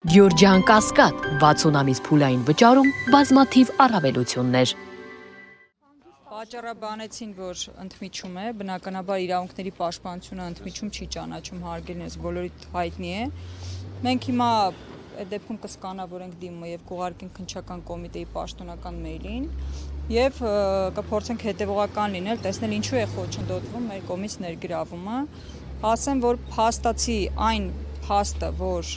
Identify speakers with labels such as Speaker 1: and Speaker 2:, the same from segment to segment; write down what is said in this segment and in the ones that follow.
Speaker 1: Գյորջյան Կասկադ 60 ամիս փուլային վճարում բազմաթիվ առավելություններ։
Speaker 2: Պատճառաբանեցին, որ ընդմիջում է, բնականաբար իրավունքների պաշտպանությունը ընդմիջում չի ճանաչում, հարգելիներս բոլորիդ հայտնի է։ Մենք հիմա այդ դեպքում կսկանավորենք դիմումը եւ կուղարկենք քննչական կոմիտեի պաշտոնական մեյլին եւ կփորձենք հետեւողական լինել, տեսնել ինչու է խոչընդոտվում մեր կողմից ներգրավումը։ Ասեմ, որ փաստացի այն փաստը, որ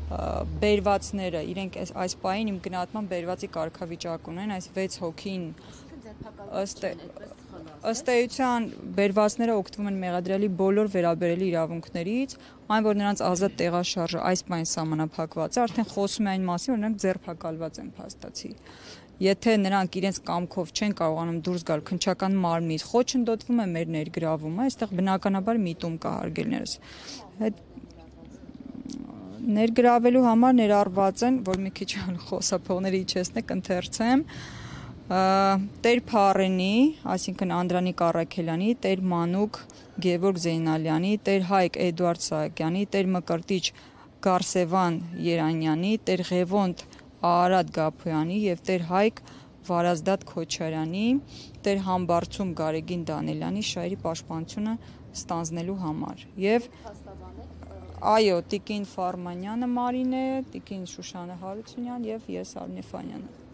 Speaker 2: բերվածները իրենք այս պահին իմ գնահատման բերվածի կարգավիճակ ունեն, այս 6 հոգին ըստ էության բերվածները օգտվում են մեղադրելի բոլոր վերաբերելի իրավունքներից, այն որ նրանց ազատ տեղաշարժը այս պահին սահմանափակված է, արդեն խոսում է այն մասին, որ նրանք ձերբակալված են փաստացի։ Եթե նրանք իրենց կամքով չեն կարողանում դուրս գալ քննչական մարմնից, խոչընդոտվում է մեր ներգրավումը, այստեղ բնականաբար միտում կա, հարգելիներս։ Ներգրավելու համար ներառված են, որ մի քիչ խոսափողները իջեցնեք, ընթերցեմ, Տեր Փարենի, այսինքն Անդրանիկ Առաքելյանի, Տեր Մանուկ Գևորգ Զեյնալյանի, Տեր Հայկ Էդուարդ Սահակյանի, Տեր Մկրտիչ Գարսևան Երանյանի, Տեր Ղևոնդ Արարատ Գափոյանի եւ Տեր Հայկ Վարազդատ Քոչարյանի, Տեր Համբարձում Գարեգին Դանելյանի շահերի պաշտպանությունը ստանձնելու համար եւ այո, Տիկին Ֆարմանյանը Մարինե, Տիկին Շուշանը Հարությունյան եւ ես Արմինե Ֆանյանը։